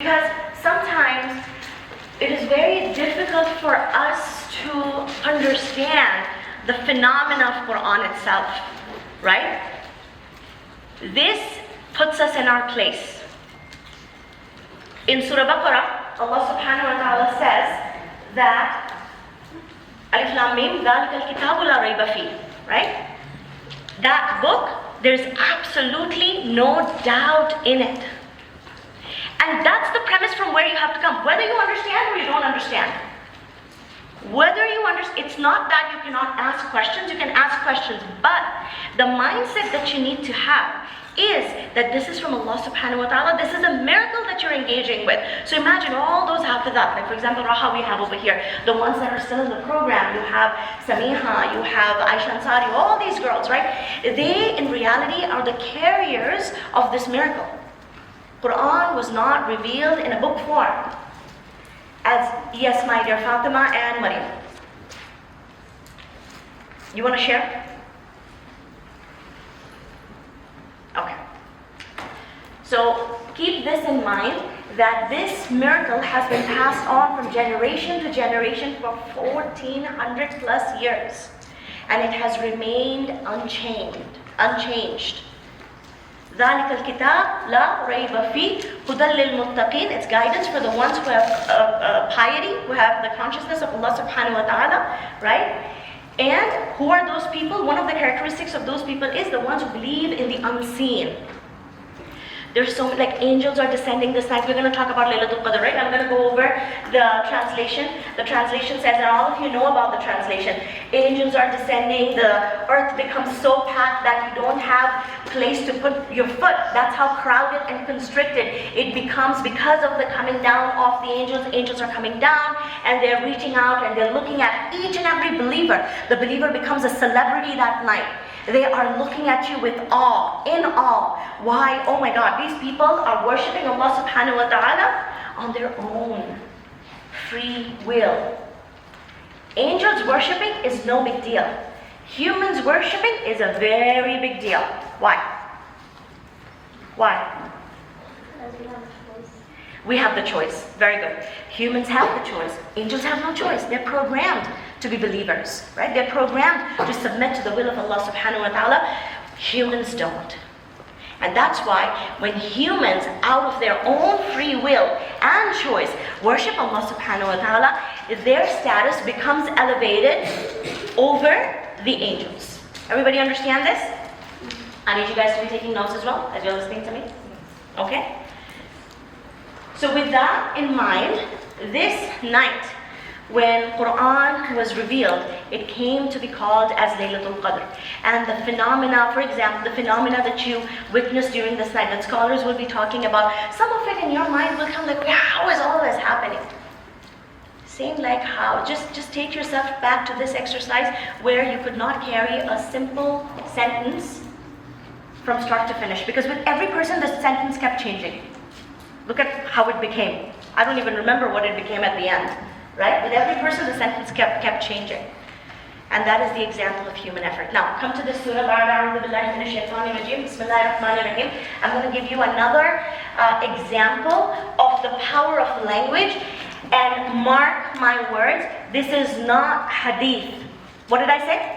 Because sometimes it is very difficult for us to understand the phenomena of Quran itself, right? This puts us in our place. In Surah Baqarah, Allah subhanahu wa ta'ala says that Alif Lam Mim, ذَلِكَ الْكِتَابُ لَا رَيْبَ فِيهِ, right? That book, there's absolutely no doubt in it. And that's the premise from where you have to come. Whether you understand or you don't understand. Whether you understand, it's not that you cannot ask questions, you can ask questions. But the mindset that you need to have is that this is from Allah subhanahu wa ta'ala. This is a miracle that you're engaging with. So imagine all those hafizat, like for example, Raha we have over here, the ones that are still in the program. You have Samiha, you have Aisha Ansari, all these girls, right? They in reality are the carriers of this miracle. Quran was not revealed in a book form. As, yes, my dear Fatima and Maryam. You want to share? Okay. So keep this in mind, that this miracle has been passed on from generation to generation for 1400 plus years. And it has remained unchanged. ذَلِكَ الْكِتَابُ لَا رَيْبَ فِيهِ هُدًى لِلْمُتَّقِينَ. It's guidance for the ones who have piety, who have the consciousness of Allah subhanahu wa ta'ala, right? And who are those people? One of the characteristics of those people is the ones who believe in the unseen. There's so many, like angels are descending this night. We're going to talk about Laylatul Qadr, right? I'm going to go over the translation. The translation says, and all of you know about the translation, angels are descending, the earth becomes so packed that you don't have place to put your foot. That's how crowded and constricted it becomes because of the coming down of the angels. Angels are coming down and they're reaching out and they're looking at each and every believer. The believer becomes a celebrity that night. They are looking at you with awe, in awe. Why? Oh my God, these people are worshipping Allah subhanahu wa ta'ala on their own free will. Angels worshipping is no big deal. Humans worshipping is a very big deal. Why? Why? We have the choice. Very good. Humans have the choice. Angels have no choice. They're programmed to be believers, right? They're programmed to submit to the will of Allah subhanahu wa ta'ala. Humans don't. And that's why when humans, out of their own free will and choice, worship Allah subhanahu wa ta'ala, their status becomes elevated over the angels. Everybody understand this? I need you guys to be taking notes as well, as you're listening to me. Okay? So with that in mind, this night, when Quran was revealed, it came to be called as Laylatul Qadr. And the phenomena, for example, the phenomena that you witnessed during this night, that scholars will be talking about, some of it in your mind will come like, how is all this happening? Same like how, just take yourself back to this exercise where you could not carry a simple sentence from start to finish. Because with every person, the sentence kept changing. Look at how it became. I don't even remember what it became at the end. Right? With every person, the sentence kept changing. And that is the example of human effort. Now, come to this surah. I'm going to give you another example of the power of language. And mark my words, this is not hadith. What did I say?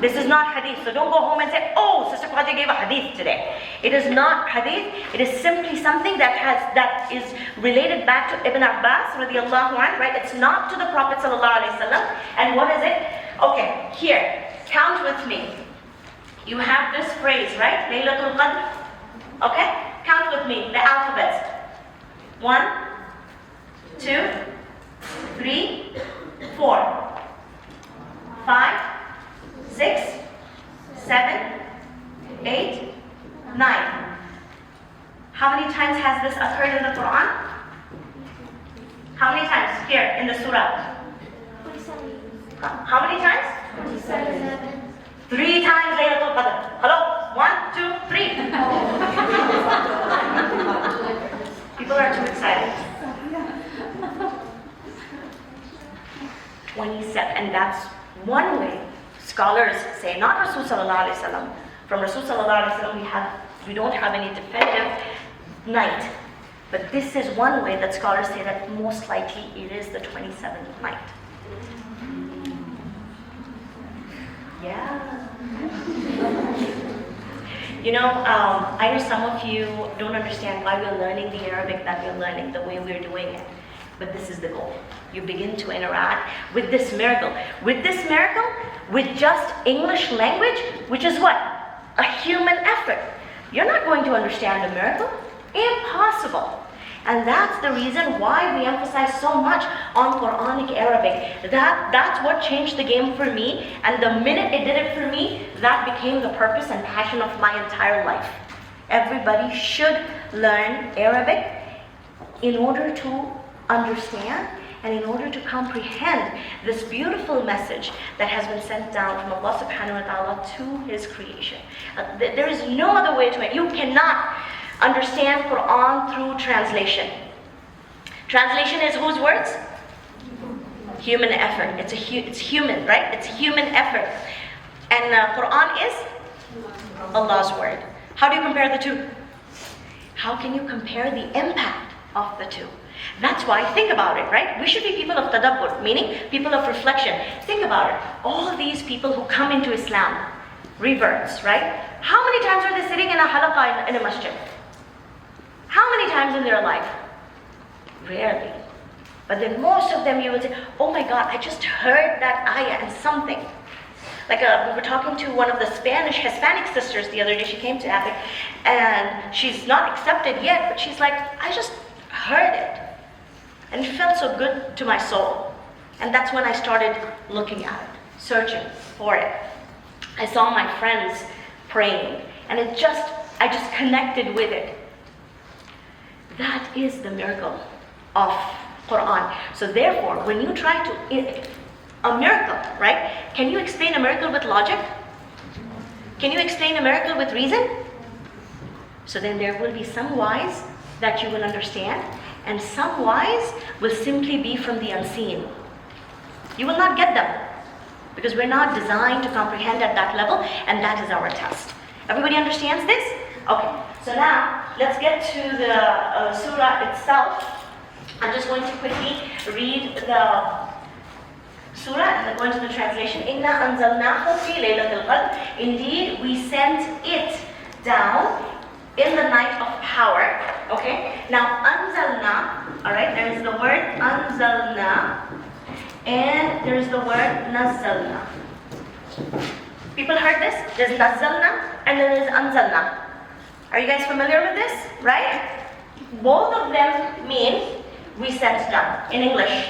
This is not hadith. So don't go home and say, oh, Sister Fawzia gave a hadith today. It is not hadith. It is simply something that is related back to Ibn Abbas radiallahu anhu, right? It's not to the Prophet sallallahu alaihi wasallam. And what is it? Okay, here, count with me. You have this phrase, right? Laylatul Qadr. Okay? Count with me, the alphabets. 1, 2, 3, 4, 5, 6, 7, 8, 9. How many times has this occurred in the Quran? How many times here in the surah? 47. How many times? 47. 3 times Laylatul Qadr. Hello? 1, 2, 3. People are too excited. 27, and that's one way. Scholars say, not Rasul sallallahu alaihi wasallam. From Rasul sallallahu alaihi wasallam, we don't have any definitive night. But this is one way that scholars say that most likely it is the 27th night. Yeah. You know, I know some of you don't understand why we're learning the Arabic that we're learning, the way we're doing it. But this is the goal. You begin to interact with this miracle. With this miracle, with just English language, which is what? A human effort. You're not going to understand the miracle. Impossible. And that's the reason why we emphasize so much on Quranic Arabic. That's what changed the game for me. And the minute it did it for me, that became the purpose and passion of my entire life. Everybody should learn Arabic in order to understand and in order to comprehend this beautiful message that has been sent down from Allah subhanahu wa ta'ala to His creation. There is no other way to it. You cannot understand Quran through translation. Translation is whose words? Human effort. It's human, right? It's human effort. And Quran is Allah's word. How do you compare the two? How can you compare the impact of the two? That's why, think about it, right? We should be people of tadabbur, meaning people of reflection. Think about it. All of these people who come into Islam, reverts, right? How many times are they sitting in a halaqah in a masjid? How many times in their life? Rarely. But then most of them you would say, oh my God, I just heard that ayah and something. Like we were talking to one of the Hispanic sisters the other day. She came to Epic and she's not accepted yet, but she's like, I just heard it. And it felt so good to my soul. And that's when I started looking at it, searching for it. I saw my friends praying and I just connected with it. That is the miracle of Quran. So therefore, when you try to, a miracle, right? Can you explain a miracle with logic? Can you explain a miracle with reason? So then there will be some whys that you will understand, and some whys will simply be from the unseen. You will not get them, because we're not designed to comprehend at that level, and that is our test. Everybody understands this? Okay, so now let's get to the surah itself. I'm just going to quickly read the surah and then go into the translation. Inna anzalnahu fi Laylatul Qadr. Indeed, we sent it down in the night of power. Okay? Now, anzalna, alright, there is the word anzalna and there is the word nazzalna. People heard this? There's nazzalna and then there's anzalna. Are you guys familiar with this? Right? Both of them mean we sent down in English.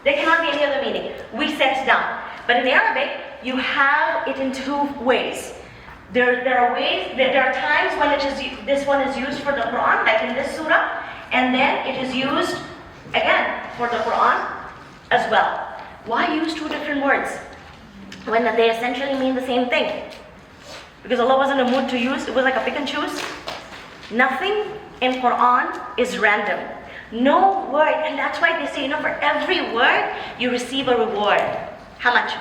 There cannot be any other meaning. We sent down. But in Arabic, you have it in two ways. There are times when this one is used for the Quran, like in this surah, and then it is used again for the Quran as well. Why use two different words when they essentially mean the same thing? Because Allah was in a mood to use, it was like a pick and choose. Nothing in Quran is random. No word, and that's why they say, for every word you receive a reward. How much?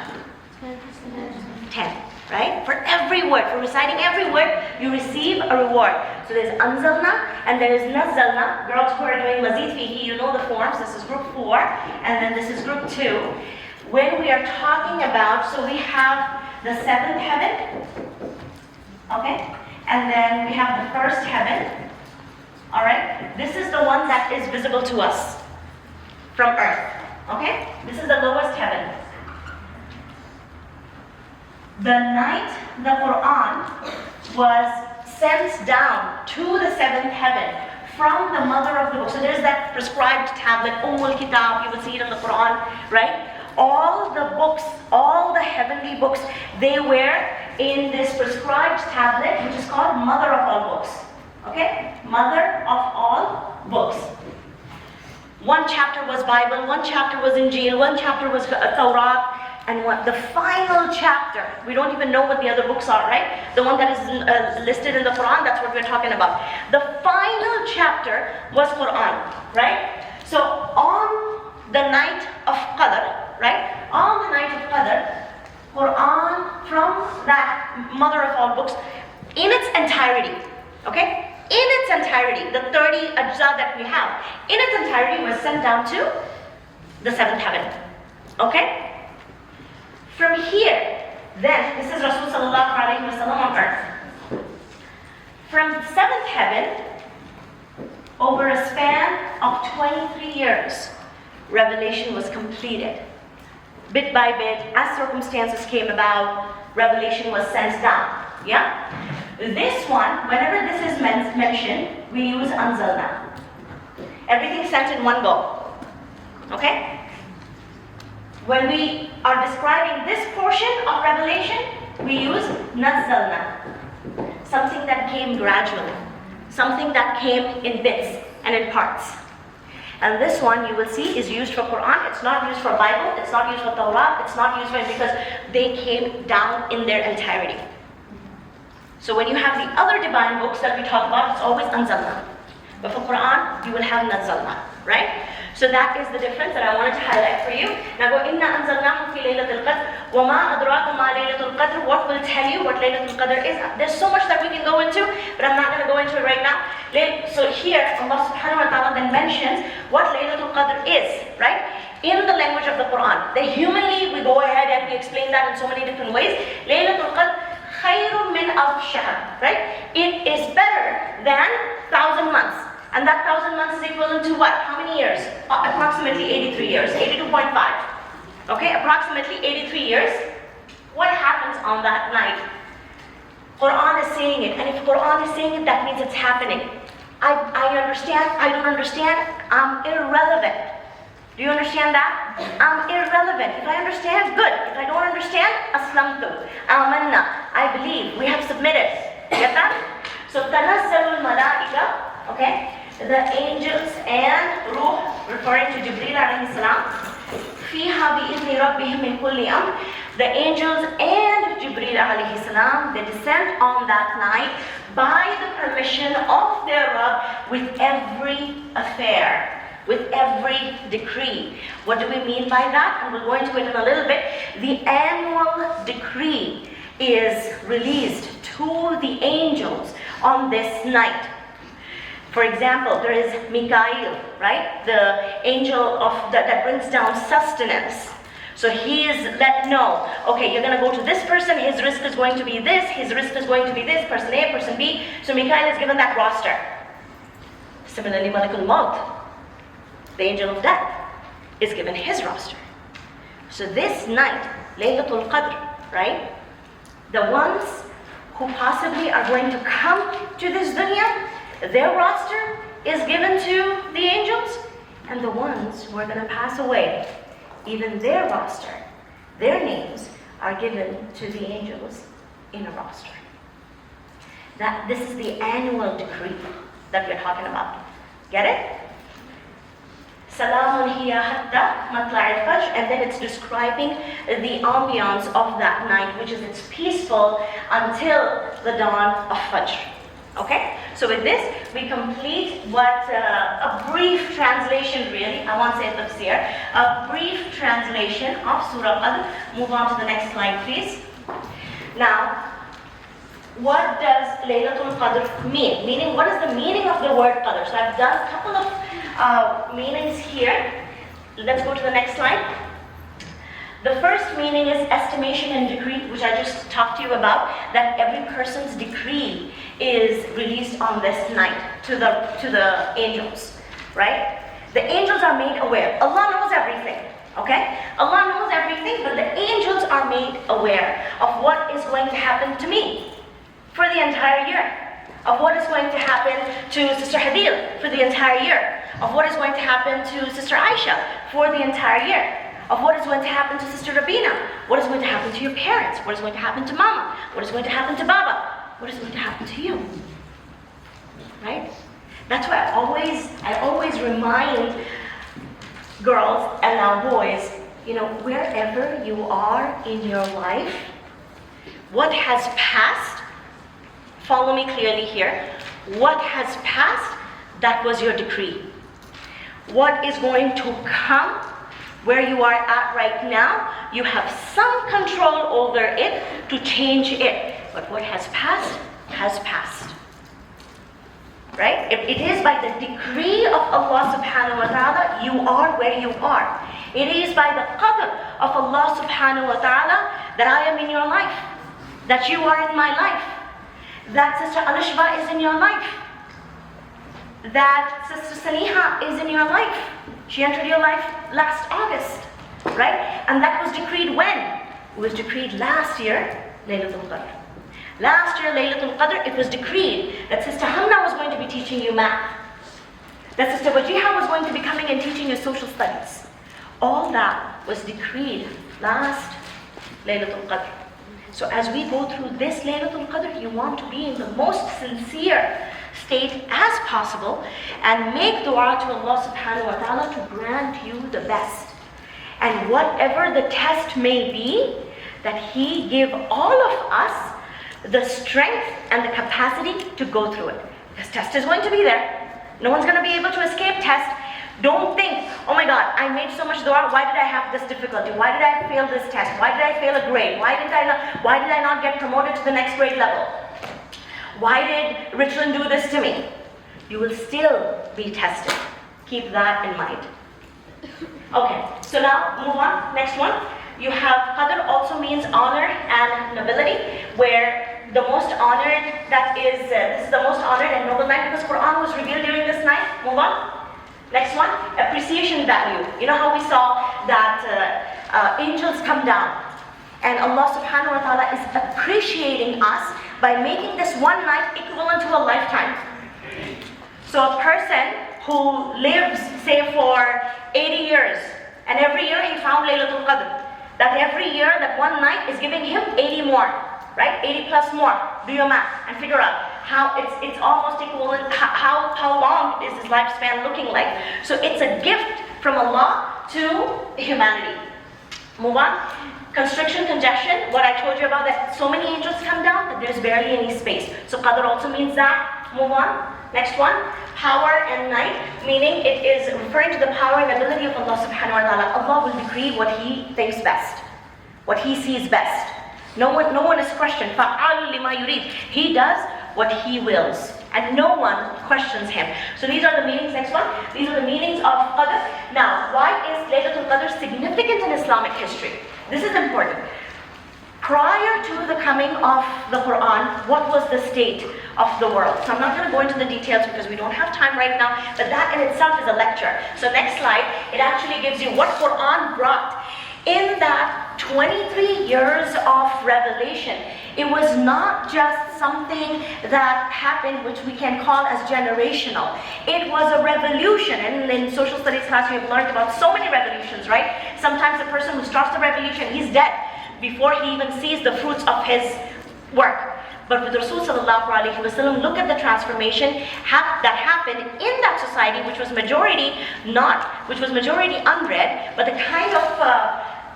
10, right? For every word, for reciting every word, you receive a reward. So there's anzalna and there is nazzalna. Girls who are doing mazid fihi, you know the forms. This is group 4, and then this is group 2. When we are talking about, so we have the 7th heaven, okay? And then we have the 1st heaven. Alright, this is the one that is visible to us from earth. Okay, this is the lowest heaven. The night the Quran was sent down to the 7th heaven from the mother of the book. So there's that prescribed tablet, Kitab, you will see it in the Quran, right? All the books, all the heavenly books, they were in this prescribed tablet, which is called Mother of all books. Okay? Mother of all books. One chapter was Bible, one chapter was Injil, one chapter was Torah, and the final chapter, we don't even know what the other books are, right? The one that is listed in the Quran, that's what we're talking about. The final chapter was Quran, right? So on the night of Qadr, right? On the night of Qadr, Quran from that mother of all books, in its entirety, okay? in its entirety, the 30 ajza that we have, in its entirety was sent down to the 7th heaven. Okay? From here, then, this is Rasul sallallahu alayhi wa sallam on earth. From 7th heaven, over a span of 23 years, revelation was completed. Bit by bit, as circumstances came about, revelation was sent down. Yeah? This one, whenever this is mentioned, we use anzalna. Everything sent in one go. Okay? When we are describing this portion of revelation, we use nazzalna. Something that came gradually. Something that came in bits and in parts. And this one you will see is used for Quran. It's not used for Bible. It's not used for Torah. It's not used for, because they came down in their entirety. So when you have the other divine books that we talk about, it's always anzalna. But for Quran, you will have nazzalna, right? So that is the difference that I wanted to highlight for you. Now go, inna anzalnahu fi Laylatul Qadr, wa ma adraka ma Laylatul Qadr. What will tell you what Laylatul Qadr is? There's so much that we can go into, but I'm not going to go into it right now. So here, Allah subhanahu wa ta'ala then mentions what Laylatul Qadr is, right? In the language of the Quran. Then humanly, we go ahead and we explain that in so many different ways. Laylatul Qadr, khayrun min alf shahr, right? It is better than 1,000 months. And that 1,000 months is equivalent to what? How many years? Approximately 83 years, 82.5. Okay, approximately 83 years. What happens on that night? Quran is saying it, and if Quran is saying it, that means it's happening. I understand, I don't understand, I'm irrelevant. Do you understand that? I'm irrelevant. If I understand, good. If I don't understand, aslamtu, amanna, I believe, we have submitted. Get that? So, tanazzalul malaika, okay? The angels and ruh, referring to Jibreel alayhi salam, fiha bi'izni rabbihim min kulli amr. The angels and Jibreel alayhi salam, they descend on that night by the permission of their Rabb with every affair, with every decree. What do we mean by that? And we'll go into it in a little bit. The annual decree is released to the angels on this night. For example, there is Mikael, right? The angel that brings down sustenance. So he is let know, okay, you're going to go to this person, his risk is going to be this, his risk is going to be this, person A, person B. So Mikael is given that roster. Similarly, Malakul Maut, the angel of death, is given his roster. So this night, Laylatul Qadr, right? The ones who possibly are going to come to this dunya, their roster is given to the angels, and the ones who are going to pass away, even their roster, their names are given to the angels in a roster. That this is the annual decree that we're talking about. Get it? Salamun hiya hatta matla'il fajr, and then it's describing the ambiance of that night, which is it's peaceful until the dawn of Fajr. Okay? So with this, we complete what a brief translation really, I won't say tafsir, a brief translation of Surah Qadr. Move on to the next slide, please. Now, what does Laylatul Qadr mean? Meaning, what is the meaning of the word Qadr? So I've done a couple of meanings here. Let's go to the next slide. The first meaning is estimation and decree, which I just talked to you about, that every person's decree is released on this night to the angels, right? The angels are made aware. Allah knows everything, okay? Allah knows everything, but the angels are made aware of what is going to happen to me for the entire year, of what is going to happen to Sister Hadil for the entire year, of what is going to happen to Sister Aisha for the entire year, of what is going to happen to Sister Rabina, what is going to happen to your parents, what is going to happen to Mama, what is going to happen to Baba, what is going to happen to you, right? That's why I always remind girls and now boys, you know, wherever you are in your life, what has passed, follow me clearly here, what has passed, that was your decree. What is going to come, where you are at right now, you have some control over it to change it. But what has passed, has passed. right? It is by the decree of Allah subhanahu wa ta'ala, you are where you are. It is by the Qadr of Allah subhanahu wa ta'ala that I am in your life, that you are in my life, that Sister Alishba is in your life, that Sister Saniha is in your life. She entered your life last August, right? And that was decreed when? It was decreed last year, Laylatul Qadr. Last year, Laylatul Qadr, it was decreed that Sister Hamna was going to be teaching you math, that Sister Wajiha was going to be coming and teaching you social studies. All that was decreed last Laylatul Qadr. So as we go through this Laylatul Qadr, you want to be in the most sincere state as possible and make dua to Allah subhanahu wa ta'ala to grant you the best. And whatever the test may be, that He give all of us the strength and the capacity to go through it. Because test is going to be there. No one's going to be able to escape test. Don't think, oh my God, I made so much dua, why did I have this difficulty? Why did I fail this test? Why did I fail a grade? Why did I not get promoted to the next grade level? Why did Richland do this to me? You will still be tested. Keep that in mind. Okay, so now move on. Next one. You have Qadr also means honor and nobility, where the most honored, this is the most honored and noble night because Quran was revealed during this night. Move on. Next one, appreciation value. You know how we saw that angels come down and Allah subhanahu wa ta'ala is appreciating us by making this one night equivalent to a lifetime. So a person who lives, say, for 80 years, and every year he found Laylatul Qadr, that every year that one night is giving him 80 more, right? 80 plus more. Do your math and figure out how it's almost equivalent. How long is his lifespan looking like? So it's a gift from Allah to humanity. Move on. Constriction, congestion. What I told you about, that so many angels come down that there's barely any space. So Qadr also means that. Move on. Next one. Power and night, meaning it is referring to the power and ability of Allah subhanahu wa ta'ala. Allah will decree what He thinks best, what He sees best. No one is questioned. فَعَالٌ لِمَا يُرِيدُ. He does what He wills, and no one questions Him. So these are the meanings. Next one. These are the meanings of Qadr. Now, why is Laylatul Qadr significant in Islamic history? This is important. Prior to the coming of the Quran, what was the state of the world? So I'm not going to go into the details because we don't have time right now, but that in itself is a lecture. So next slide, it actually gives you what Quran brought. In that 23 years of revelation, it was not just something that happened which we can call as generational. It was a revolution, and in social studies class we have learned about so many revolutions, right? Sometimes the person who starts the revolution, he's dead before he even sees the fruits of his work. But with Rasul sallallahu alaihi wasallam, look at the transformation that happened in that society, which was majority unread, but the kind of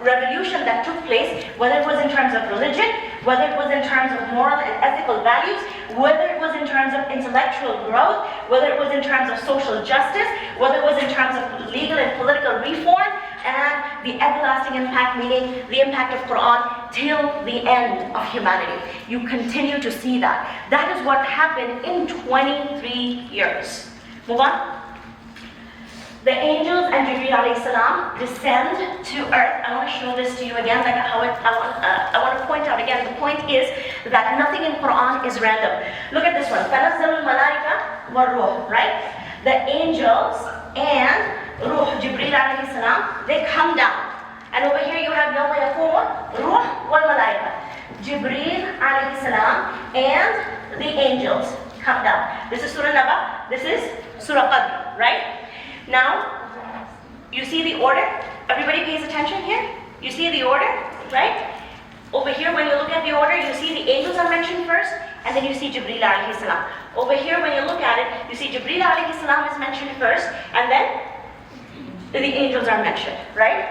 revolution that took place, whether it was in terms of religion, whether it was in terms of moral and ethical values, whether it was in terms of intellectual growth, whether it was in terms of social justice, whether it was in terms of legal and political reform, and the everlasting impact, meaning the impact of Quran till the end of humanity. You continue to see that. That is what happened in 23 years. Move on. The angels and Jibreel alayhi salam descend to earth. I want to show this to you again, like how I want to point out again. The point is that nothing in Quran is random. Look at this one. فَنَزَّلُ الْمَلَائِكَةُ وَالرُّوحُ, right? The angels and Ruh, Jibreel alayhi salam, they come down. And over here you have يَوْمَ يَقُومُ Ruh وَالْمَلَائِكَةُ. Jibreel alayhi salam and the angels come down. This is Surah Naba. This is Surah Qadr, right? Now, you see the order? Everybody pays attention here? You see the order, right? Over here, when you look at the order, you see the angels are mentioned first, and then you see Jibreel alayhi salam. Over here, when you look at it, you see Jibreel alayhi salam is mentioned first, and then the angels are mentioned, right?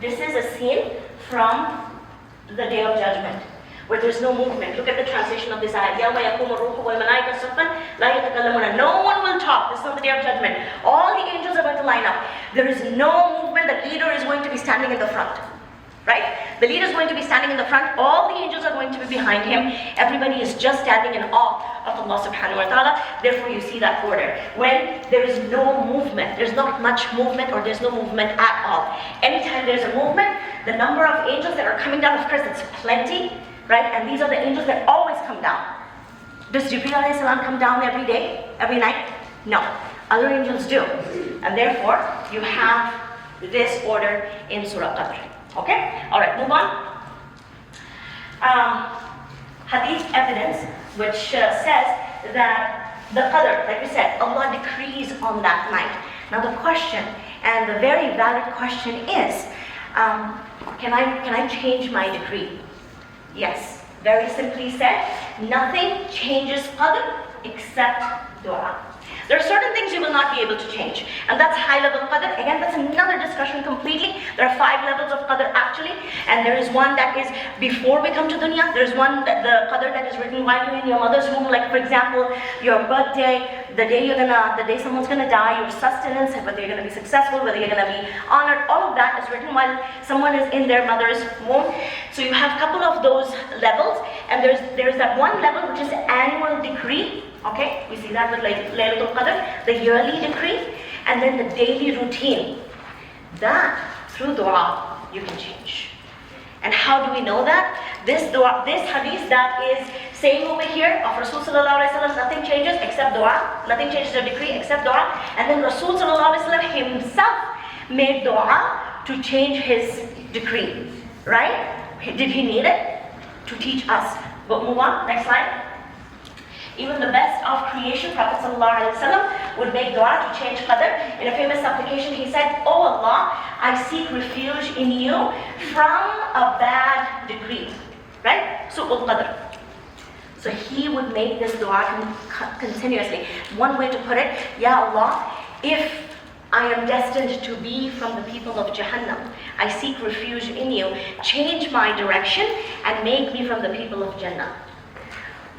This is a scene from the Day of Judgment, where there's no movement. Look at the translation of this ayah. يَوْمَ يَقُومُ الرُّوحُ وَالْمَلَائِكَةُ صَفًّا لَا يَتَكَلَّمُونَ. No one will talk. This is on the Day of Judgment. All the angels are going to line up. There is no movement. The leader is going to be standing in the front. right? The leader is going to be standing in the front, all the angels are going to be behind him. Everybody is just standing in awe of Allah subhanahu wa ta'ala. Therefore you see that order. When there is no movement, there's not much movement, or there's no movement at all. Anytime there's a movement, the number of angels that are coming down, of course it's plenty, right? And these are the angels that always come down. Does Jibreel alayhi salam come down every day, every night? No. Other angels do. And therefore, you have this order in Surah Qadr. Okay? Alright, move on. Hadith evidence which says that the Qadr, like we said, Allah decrees on that night. Now the question, and the very valid question is, can I change my decree? Yes. Very simply said, nothing changes Qadr except dua. There are certain things you will not be able to change, and that's high level Qadr. Again, that's another discussion completely. There are 5 levels of Qadr actually, and there is one that is before we come to dunya. There's one that the Qadr that is written while you're in your mother's womb, like for example, your birthday, the day someone's gonna die, your sustenance, whether you're gonna be successful, whether you're gonna be honored, all of that is written while someone is in their mother's womb. So you have a couple of those levels, and there's that one level which is annual decree. Okay, we see that with Laylatul Qadr, the yearly decree, and then the daily routine. That, through dua, you can change. And how do we know that? This dua, this hadith that is saying over here of Rasul sallallahu alaihi wasallam, nothing changes except dua, nothing changes the decree except dua, and then Rasul sallallahu alaihi wasallam himself made dua to change his decree, right? Did he need it? To teach us. But move on, next slide. Even the best of creation, Prophet ﷺ would make dua to change Qadr. In a famous supplication, he said, "Oh Allah, I seek refuge in you from a bad decree." Right? Su'ul Qadr. So he would make this dua continuously. One way to put it, Ya Allah, if I am destined to be from the people of Jahannam, I seek refuge in you. Change my direction and make me from the people of Jannah.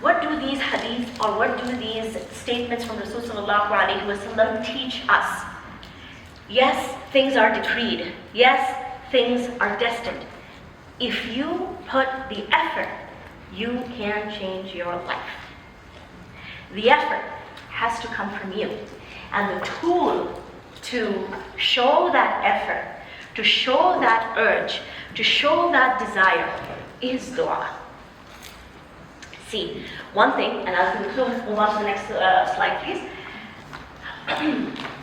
What do these hadiths, or what do these statements from Rasul sallallahu alaihi wasallam teach us? Yes, things are decreed. Yes, things are destined. If you put the effort, you can change your life. The effort has to come from you. And the tool to show that effort, to show that urge, to show that desire is dua. See, one thing, and I'll conclude, move on to the next slide please.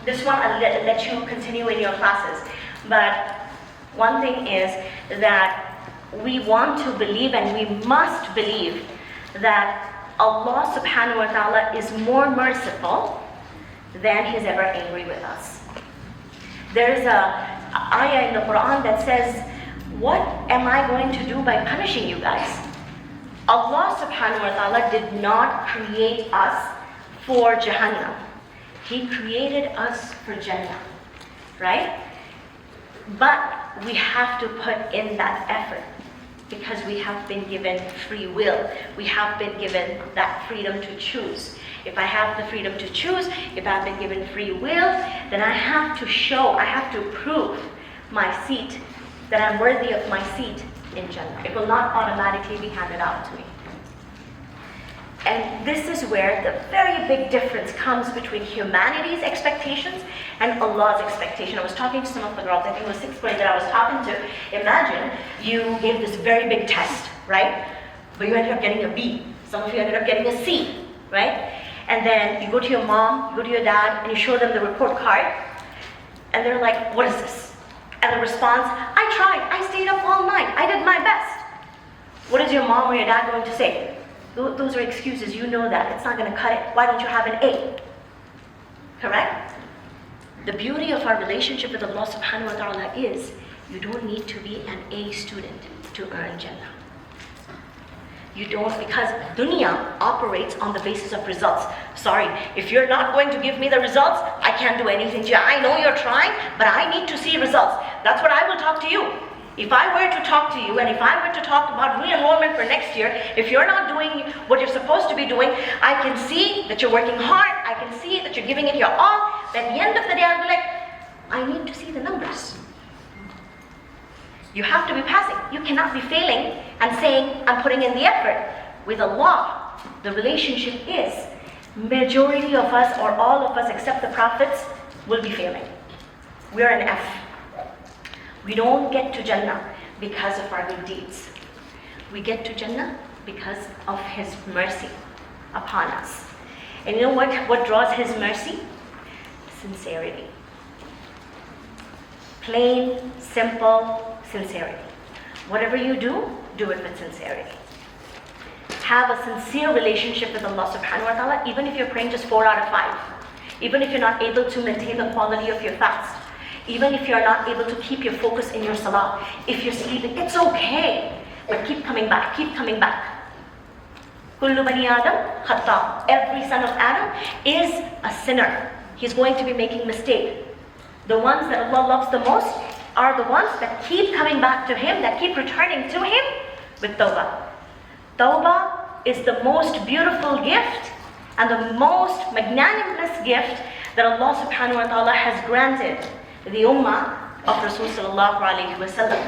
This one I'll let you continue in your classes. But one thing is that we want to believe, and we must believe, that Allah subhanahu wa ta'ala is more merciful than He's ever angry with us. There is a ayah in the Quran that says, what am I going to do by punishing you guys? Allah subhanahu wa ta'ala did not create us for Jahannam. He created us for Jannah, right? But we have to put in that effort because we have been given free will. We have been given that freedom to choose. If I have the freedom to choose, if I've been given free will, then I have to show, I have to prove my seat, that I'm worthy of my seat in Jannah. It will not automatically be handed out to me. And this is where the very big difference comes between humanity's expectations and Allah's expectation. I was talking to some of the girls, I think it was 6th grade that I was talking to. Imagine you gave this very big test, right? But you ended up getting a B. Some of you ended up getting a C, right? And then you go to your mom, you go to your dad, and you show them the report card. And they're like, what is this? And the response, I tried, I stayed up all night, I did my best. What is your mom or your dad going to say? Those are excuses, you know that, it's not going to cut it. Why don't you have an A? Correct? The beauty of our relationship with Allah subhanahu wa ta'ala is, you don't need to be an A student to earn Jannah. You don't, because dunya operates on the basis of results. Sorry, if you're not going to give me the results, I can't do anything to you. I know you're trying, but I need to see results. That's what I will talk to you. If I were to talk to you, and if I were to talk about re-enrollment for next year, if you're not doing what you're supposed to be doing, I can see that you're working hard, I can see that you're giving it your all. At the end of the day, I'll be like, I need to see the numbers. You have to be passing. You cannot be failing and saying, I'm putting in the effort. With Allah, the relationship is, majority of us or all of us except the prophets will be failing. We are an F. We don't get to Jannah because of our good deeds. We get to Jannah because of His mercy upon us. And you know what draws His mercy? Sincerity. Plain, simple sincerity. Whatever you do it with sincerity. Have a sincere relationship with Allah subhanahu wa ta'ala, even if you're praying just 4 out of 5. Even if you're not able to maintain the quality of your fast. Even if you're not able to keep your focus in your salah. If you're sleeping, it's okay. But keep coming back, keep coming back. Kullu bani Adam khata. Every son of Adam is a sinner. He's going to be making mistake. The ones that Allah loves the most are the ones that keep coming back to Him, that keep returning to Him with tawbah. Tawbah is the most beautiful gift and the most magnanimous gift that Allah subhanahu wa ta'ala has granted the ummah of Rasul sallallahu alayhi wa sallam.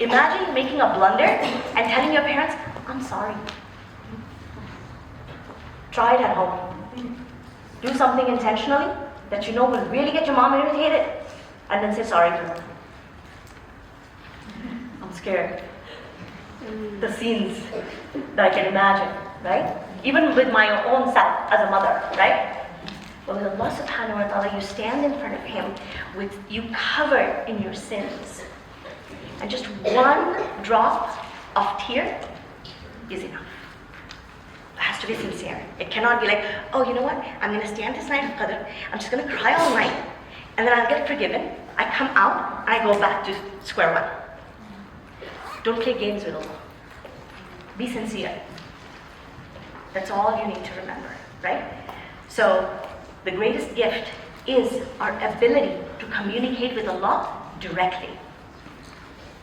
Imagine making a blunder and telling your parents, I'm sorry. Try it at home. Do something intentionally that you know will really get your mom irritated, and then say sorry to her. I'm scared. The scenes that I can imagine, right? Even with my own self as a mother, right? But with Allah subhanahu wa ta'ala, you stand in front of Him with you covered in your sins. And just one drop of tear is enough. It has to be sincere. It cannot be like, oh, you know what? I'm going to stand this night of Qadr. I'm just going to cry all night. And then I'll get forgiven. I come out and I go back to square one. Don't play games with Allah. Be sincere. That's all you need to remember, right? So, the greatest gift is our ability to communicate with Allah directly.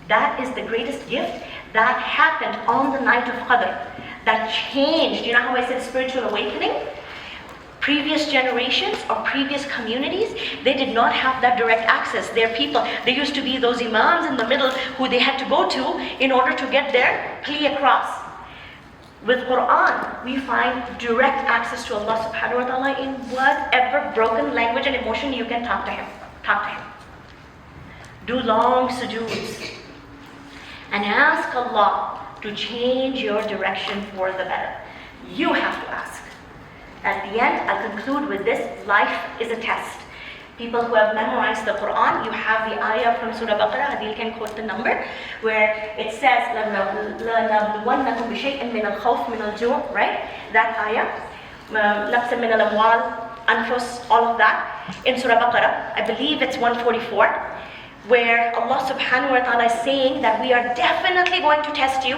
That is the greatest gift that happened on the night of Qadr. That changed, you know how I said spiritual awakening? Previous generations or previous communities, they did not have that direct access. Their people, there used to be those imams in the middle who they had to go to in order to get their plea across. With Quran, we find direct access to Allah subhanahu wa ta'ala in whatever broken language and emotion you can talk to Him. Talk to Him. Do long sujuds and ask Allah to change your direction for the better. You have to ask. At the end, I'll conclude with this. Life is a test. People who have memorized the Quran, you have the ayah from Surah Baqarah, Adil can quote the number, where it says, لَنَبْلُوَنَّكُمْ بِشَيْءٍ مِّنَ الْخَوْفِ مِنَ الْجُوعِ, right? That ayah, نَقْسٍ مِّنَ الْأَمْوَالِ, أنفس, all of that. In Surah Baqarah, I believe it's 144, where Allah subhanahu wa ta'ala is saying that we are definitely going to test you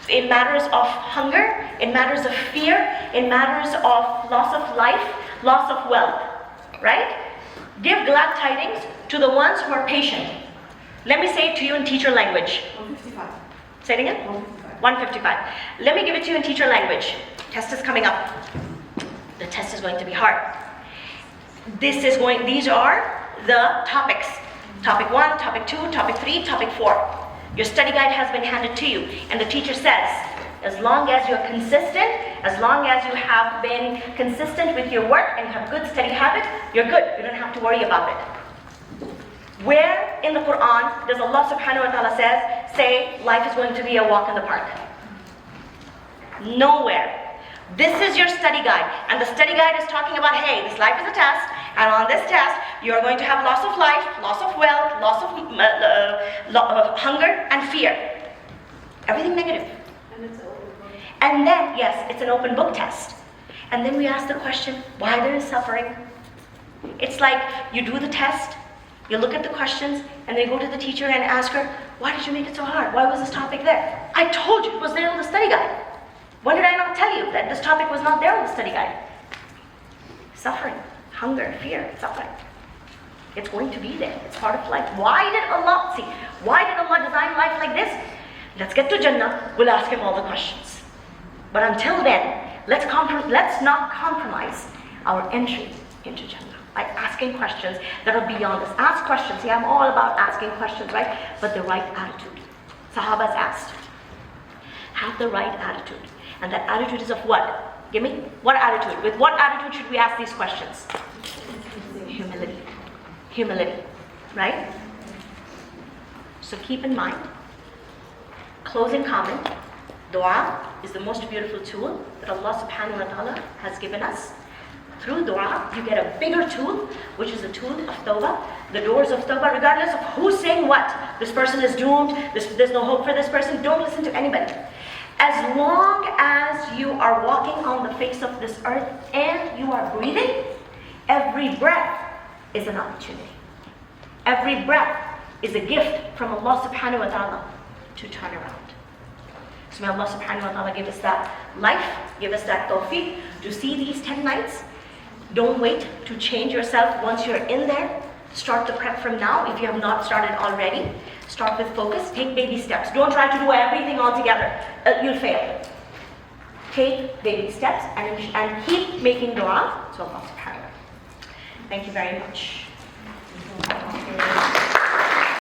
in matters of hunger, in matters of fear, in matters of loss of life, loss of wealth, right? Give glad tidings to the ones who are patient. Let me say it to you in teacher language. 155. Say it again? 155. Let me give it to you in teacher language. Test is coming up. The test is going to be hard. These are the topics. Topic 1, topic 2, topic 3, topic 4. Your study guide has been handed to you, and the teacher says, as long as you're consistent, as long as you have been consistent with your work and have good study habit, you're good. You don't have to worry about it. Where in the Quran does Allah subhanahu wa ta'ala say life is going to be a walk in the park? Nowhere. This is your study guide, and the study guide is talking about, hey, this life is a test, and on this test, you're going to have loss of life, loss of wealth, loss of hunger, and fear. Everything negative. And it's open book. And then, yes, it's an open book test. And then we ask the question, why there is suffering? It's like you do the test, you look at the questions, and then you go to the teacher and ask her, why did you make it so hard? Why was this topic there? I told you it was there on the study guide. When did I not tell you that this topic was not there on the study guide? Suffering, hunger, fear, suffering. It's going to be there. It's part of life. Why did Allah design life like this? Let's get to Jannah. We'll ask Him all the questions. But until then, let's not compromise our entry into Jannah by asking asking questions that are beyond us. Ask questions. See, I'm all about asking questions, right? But the right attitude. Sahabas asked. Have the right attitude. And that attitude is of what? Give me. What attitude? With what attitude should we ask these questions? Humility. Humility. Right? So keep in mind, closing comment, dua is the most beautiful tool that Allah subhanahu wa ta'ala has given us. Through dua, you get a bigger tool, which is the tool of tawbah, the doors of tawbah, regardless of who's saying what. This person is doomed, there's no hope for this person, don't listen to anybody. As long as you are walking on the face of this earth and you are breathing, every breath is an opportunity. Every breath is a gift from Allah subhanahu wa ta'ala to turn around. So may Allah subhanahu wa ta'ala give us that life, give us that tawfiq to see these 10 nights. Don't wait to change yourself once you're in there. Start the prep from now if you have not started already. Start with focus, take baby steps. Don't try to do everything all together. You'll fail. Take baby steps and keep making dua to Allah subhanahu wa ta'ala. Thank you very much.